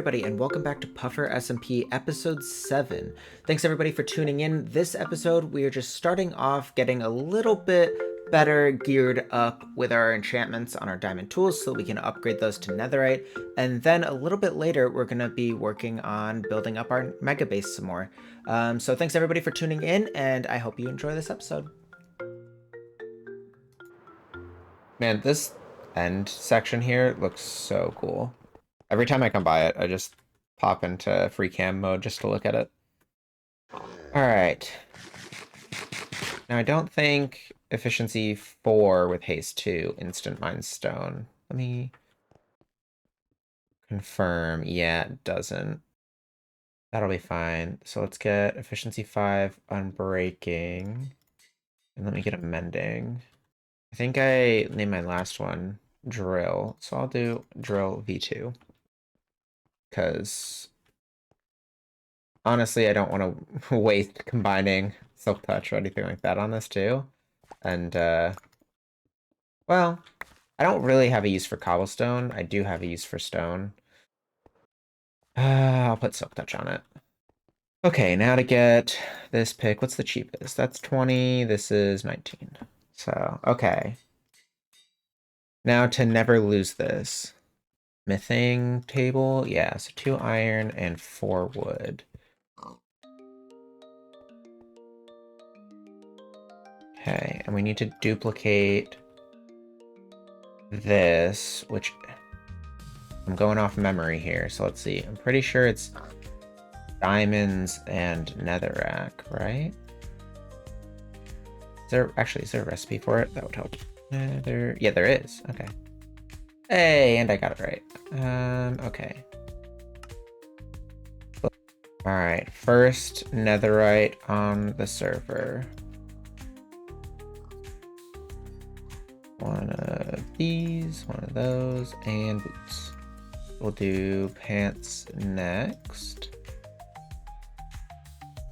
everybody, and welcome back to PufferSMP episode 7. Thanks everybody for tuning in. This episode, we are just starting off getting a little bit better geared up with our enchantments on our diamond tools so we can upgrade those to netherite. And then a little bit later, we're going to be working on building up our mega base some more. So thanks everybody for tuning in, and I hope you enjoy this episode. Man, this end section here looks so cool. Every time I come by it, I just pop into free cam mode just to look at it. Alright. Now, I don't think efficiency 4 with haste 2 instant mines stone. Let me confirm. Yeah, it doesn't. That'll be fine. So let's get efficiency 5 unbreaking. And let me get a mending. I think I named my last one drill. So I'll do drill V2. Because honestly, I don't want to waste combining Silk Touch or anything like that on this too. And, well, I don't really have a use for cobblestone. I do have a use for stone. I'll put Silk Touch on it. Okay, now to get this pick. What's the cheapest? That's 20. This is 19. So, okay. Now to never lose this. Smithing table. Yeah, so 2 iron and 4 wood. Okay, and we need to duplicate this, which I'm going off memory here, so let's see. I'm pretty sure it's diamonds and netherrack, right? Is there a recipe for it? That would help. Yeah, there is. Okay. Hey, and I got it right. Okay. All right, first netherite on the server. One of these, one of those, and boots. We'll do pants next.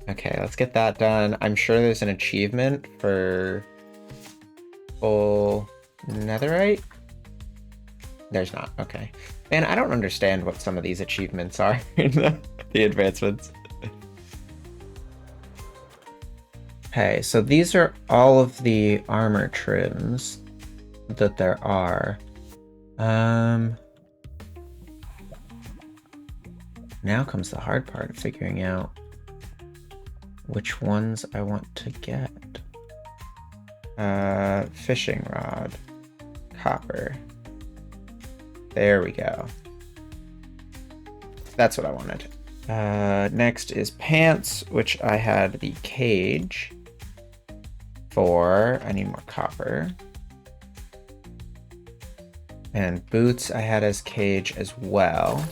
Okay, let's get that done. I'm sure there's an achievement for full netherite. There's not, okay. Man, I don't understand what some of these achievements are in the advancements. Okay, so these are all of the armor trims that there are. Now comes the hard part of figuring out which ones I want to get. Fishing rod, copper. There we go. That's what I wanted. Next is pants, which I had the cage for. I need more copper. And boots I had as cage as well.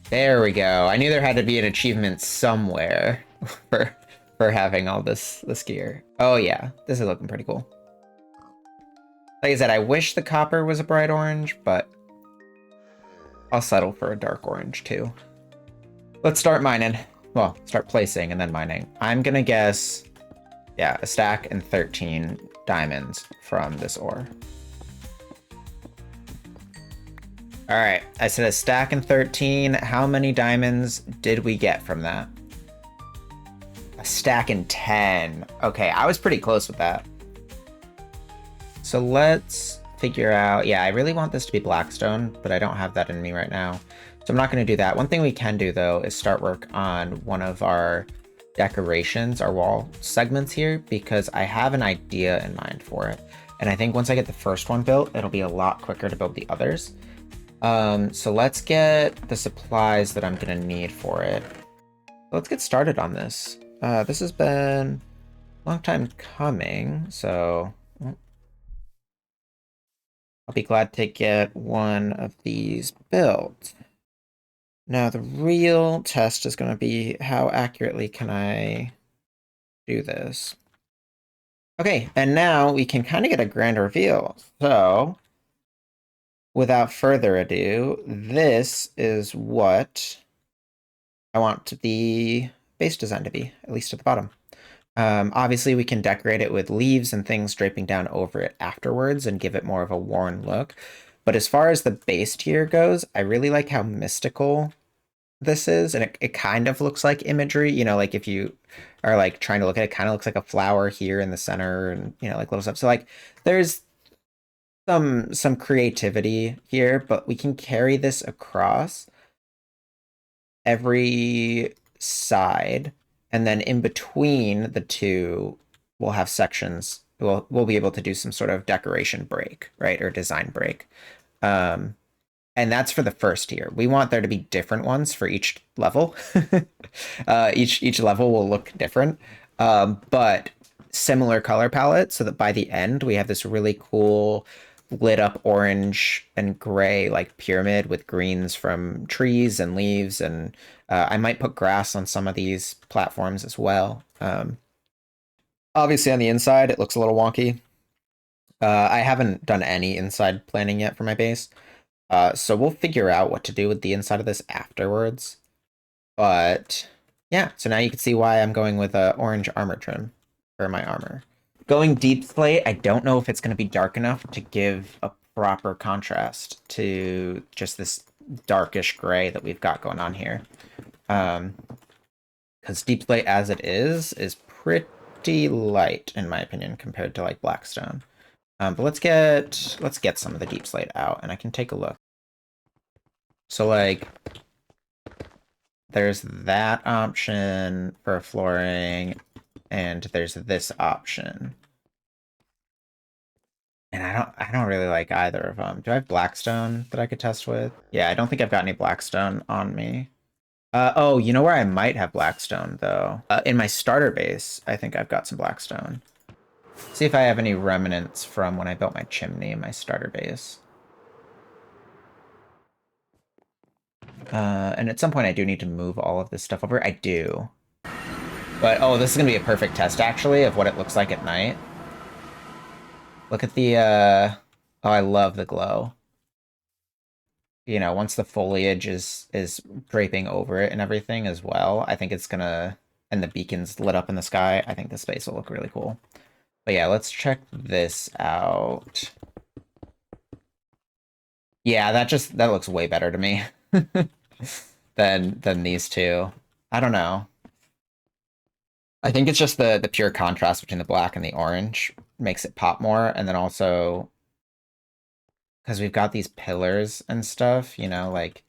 There we go. I knew there had to be an achievement somewhere for having all this gear. Oh yeah, this is looking pretty cool. Like I said, I wish the copper was a bright orange, but I'll settle for a dark orange too. Let's start mining. Well, start placing and then mining. I'm gonna guess, yeah, a stack and 13 diamonds from this ore. All right, I said a stack and 13. How many diamonds did we get from that? A stack and 10. Okay, I was pretty close with that. So let's figure out, yeah, I really want this to be blackstone, but I don't have that in me right now. So I'm not gonna do that. One thing we can do though is start work on one of our decorations, our wall segments here, because I have an idea in mind for it. And I think once I get the first one built, it'll be a lot quicker to build the others. So let's get the supplies that I'm gonna need for it. Let's get started on this. This has been a long time coming, so I'll be glad to get one of these built. Now the real test is gonna be how accurately can I do this. Okay, and now we can kind of get a grand reveal. So without further ado, this is what I want the base design to be, at least at the bottom. Obviously, we can decorate it with leaves and things draping down over it afterwards and give it more of a worn look. But as far as the base tier goes, I really like how mystical this is, and it kind of looks like imagery. You know, like if you are like trying to look at it, it kind of looks like a flower here in the center, and you know, like little stuff. So like, there's some creativity here, but we can carry this across every side, and then in between the two, we'll have sections. We'll be able to do some sort of decoration break, right, or design break. Um, and that's for the first tier. We want there to be different ones for each level. Each level will look different, but similar color palette, so that by the end we have this really cool lit up orange and gray like pyramid with greens from trees and leaves, and I might put grass on some of these platforms as well. Obviously on the inside it looks a little wonky. I haven't done any inside planning yet for my base. So we'll figure out what to do with the inside of this afterwards. But yeah, so now you can see why I'm going with orange armor trim for my armor. Going deep slate, I don't know if it's going to be dark enough to give a proper contrast to just this darkish gray that we've got going on here. Because deep slate as it is pretty light in my opinion compared to like Blackstone. But let's get some of the deep slate out, and I can take a look. So like, there's that option for flooring, and there's this option. And I don't really like either of them. Do I have Blackstone that I could test with? Yeah, I don't think I've got any Blackstone on me. Oh, you know where I might have Blackstone though? In my starter base, I think I've got some Blackstone. See if I have any remnants from when I built my chimney in my starter base. And at some point I do need to move all of this stuff over. I do. But, oh, this is going to be a perfect test, actually, of what it looks like at night. Look at the, oh, I love the glow. You know, once the foliage is draping over it and everything as well, I think it's going to, and the beacon's lit up in the sky, I think the space will look really cool. But yeah, let's check this out. Yeah, that looks way better to me than these two. I don't know. I think it's just the pure contrast between the black and the orange makes it pop more, and then also because we've got these pillars and stuff, you know, like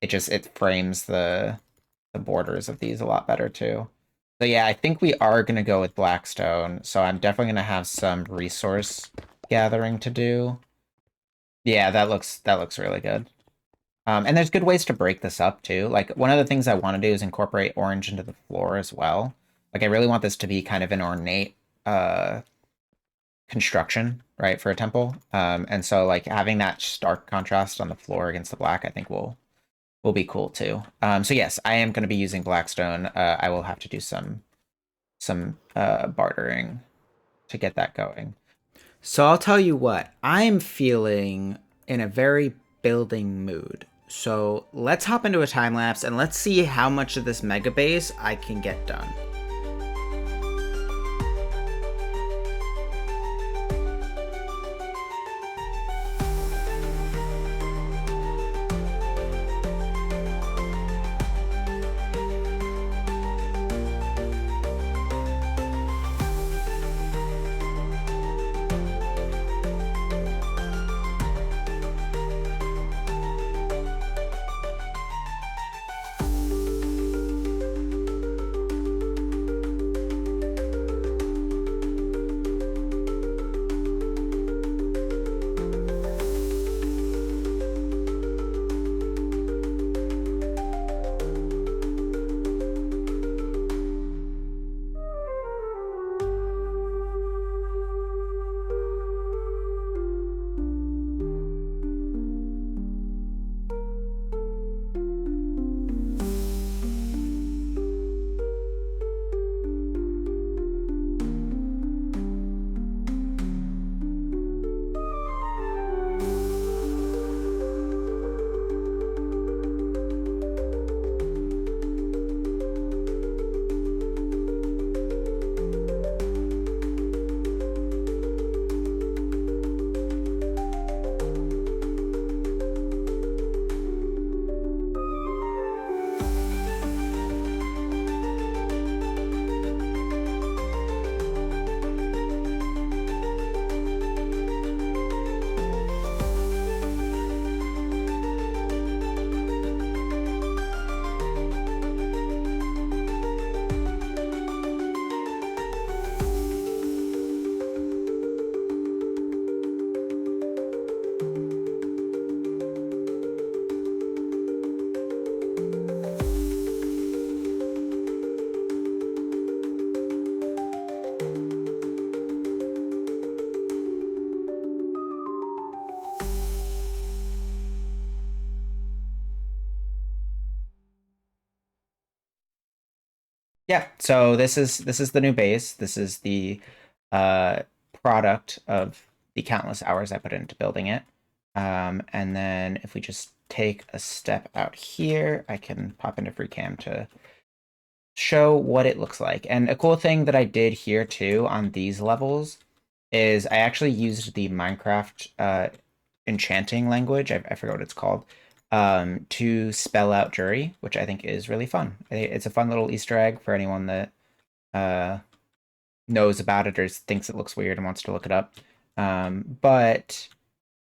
it frames the borders of these a lot better too. So yeah, I think we are gonna go with Blackstone. So I'm definitely gonna have some resource gathering to do. Yeah, that looks really good. And there's good ways to break this up too. Like one of the things I want to do is incorporate orange into the floor as well. Like I really want this to be kind of an ornate construction, right, for a temple. And so like having that stark contrast on the floor against the black, I think will be cool too. So yes, I am going to be using Blackstone. I will have to do some bartering to get that going. So I'll tell you what, I'm feeling in a very building mood. So let's hop into a time lapse and let's see how much of this mega base I can get done. Yeah, so this is the new base. This is the uh, product of the countless hours I put into building it. And then if we just take a step out here, I can pop into FreeCam to show what it looks like. And a cool thing that I did here too on these levels is I actually used the Minecraft enchanting language, I forget what it's called, to spell out Jury, which I think is really fun. It's a fun little Easter egg for anyone that uh, knows about it or thinks it looks weird and wants to look it up. But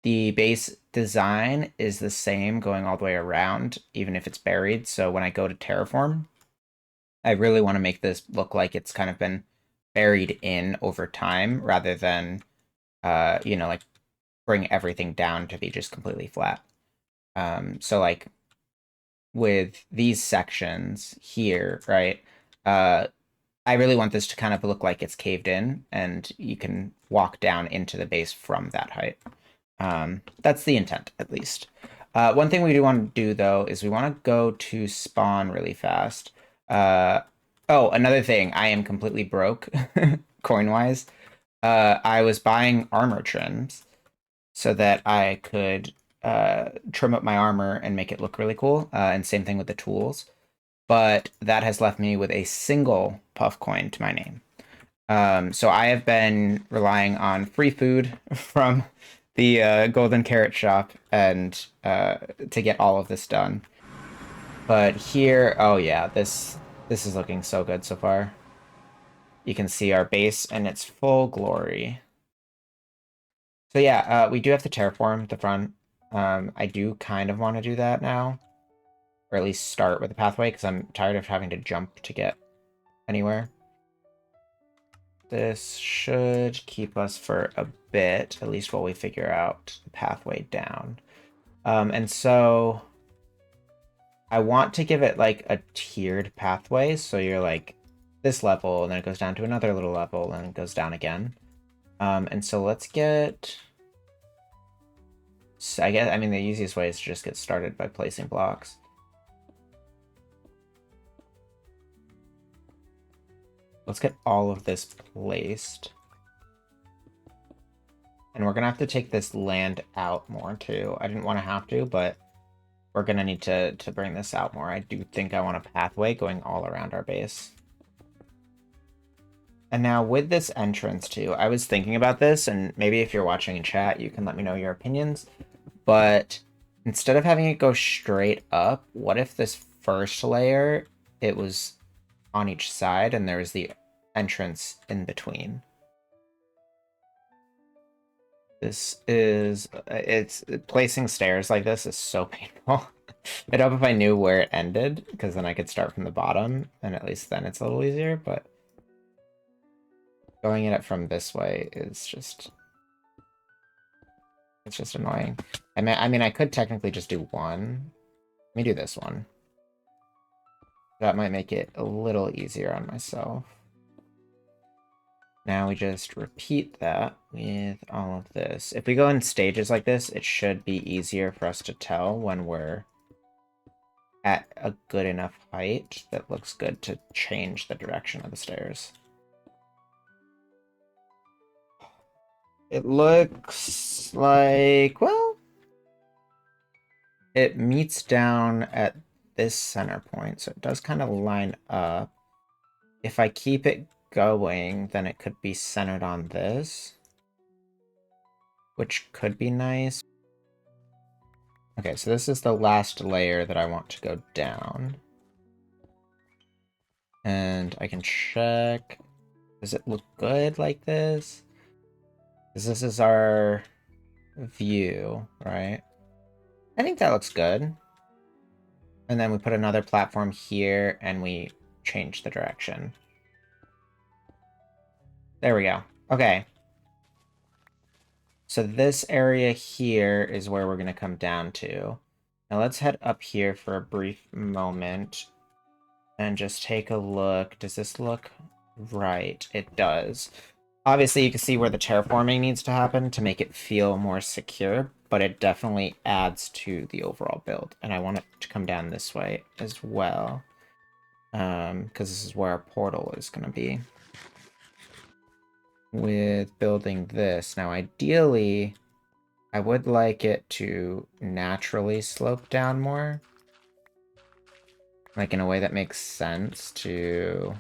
the base design is the same going all the way around, even if it's buried. So when I go to terraform, I really want to make this look like it's kind of been buried in over time rather than, like bring everything down to be just completely flat. So like with these sections here, right? I really want this to kind of look like it's caved in and you can walk down into the base from that height. That's the intent, at least. One thing we do want to do, though, is we want to go to spawn really fast. Oh, another thing. I am completely broke, coin-wise. I was buying armor trims so that I could trim up my armor and make it look really cool. And same thing with the tools. But that has left me with a single puff coin to my name. So I have been relying on free food from the Golden Carrot shop and to get all of this done. But here, oh yeah, this is looking so good so far. You can see our base in its full glory. So yeah, we do have to terraform the front. I do kind of want to do that now, or at least start with the pathway because I'm tired of having to jump to get anywhere. This should keep us for a bit, at least while we figure out the pathway down. And so I want to give it like a tiered pathway. So you're like this level, and then it goes down to another little level, and it goes down again. And so let's get... I mean, the easiest way is to just get started by placing blocks. Let's get all of this placed. And we're going to have to take this land out more, too. I didn't want to have to, but we're going to need to bring this out more. I do think I want a pathway going all around our base. And now with this entrance, too, I was thinking about this, and maybe if you're watching in chat, you can let me know your opinions. But instead of having it go straight up, what if this first layer, it was on each side, and there was the entrance in between? It's placing stairs like this is so painful. I'd hope if I knew where it ended, because then I could start from the bottom, and at least then it's a little easier, but going at it from this way is just... it's just annoying. I mean, I could technically just do one. Let me do this one. That might make it a little easier on myself. Now we just repeat that with all of this. If we go in stages like this, it should be easier for us to tell when we're at a good enough height that looks good to change the direction of the stairs. It looks like, well, it meets down at this center point, so it does kind of line up. If I keep it going, then it could be centered on this, which could be nice. Okay, so this is the last layer that I want to go down. And I can check. Does it look good like this? Because this is our view, right? I think that looks good. And then we put another platform here and we change the direction. There we go. Okay. So this area here is where we're going to come down to. Now let's head up here for a brief moment and just take a look. Does this look right? It does. Obviously, you can see where the terraforming needs to happen to make it feel more secure, but it definitely adds to the overall build. And I want it to come down this way as well. because this is where our portal is going to be. With building this. Now, ideally, I would like it to naturally slope down more. Like, in a way that makes sense to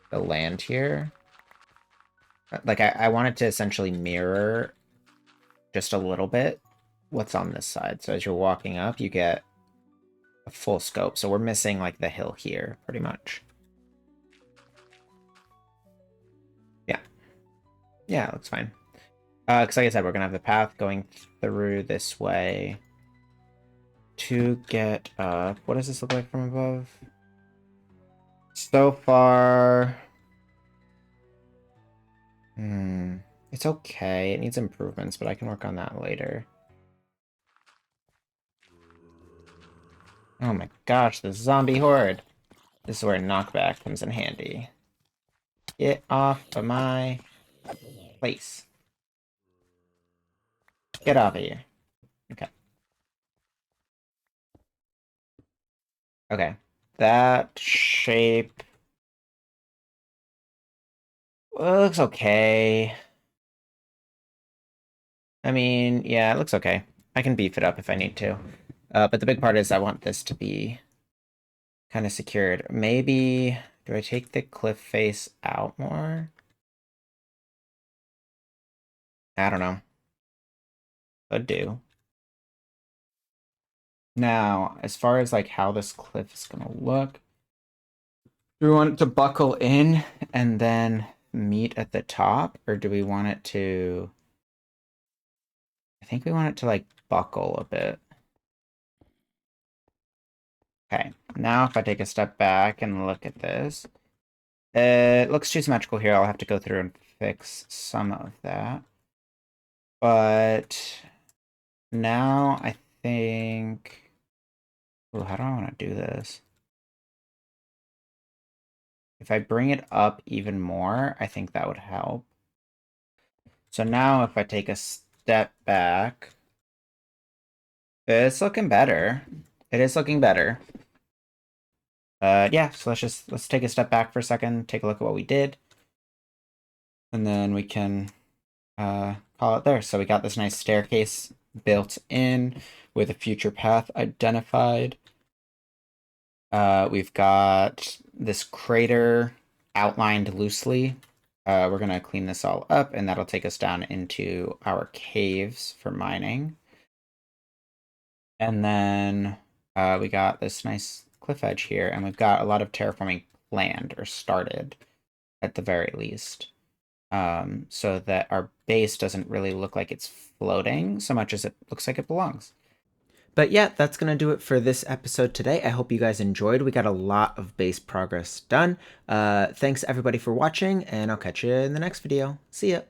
the land here. Like, I want it to essentially mirror just a little bit what's on this side. So as you're walking up, you get a full scope. So we're missing, like, the hill here, pretty much. Yeah. Yeah, it looks fine. Because like I said, we're going to have the path going through this way to get up. What does this look like from above? So far... It's okay. It needs improvements, but I can work on that later. Oh my gosh, the zombie horde! This is where knockback comes in handy. Get off of my place. Get off of here. Okay. Okay. That shape... Well, it looks okay. I mean, yeah, it looks okay. I can beef it up if I need to. But the big part is I want this to be kind of secured. Maybe... Do I take the cliff face out more? I don't know. Could do. Now, as far as like how this cliff is gonna look, do we want it to buckle in and then meet at the top, or do we want it to... I think we want it to like buckle a bit. Okay, now if I take a step back and look at this, it looks too symmetrical here. I'll have to go through and fix some of that. But now I think... Ooh, how do I want to do this? If I bring it up even more, I think that would help. So now if I take a step back, it's looking better. It is looking better. Yeah, so let's take a step back for a second, take a look at what we did. And then we can call it there. So we got this nice staircase built in with a future path identified. We've got this crater outlined loosely. We're going to clean this all up, and that'll take us down into our caves for mining. And then we got this nice cliff edge here, and we've got a lot of terraforming planned or started at the very least. So that our base doesn't really look like it's floating so much as it looks like it belongs. But yeah, that's going to do it for this episode today. I hope you guys enjoyed. We got a lot of base progress done. Thanks everybody for watching, and I'll catch you in the next video. See ya!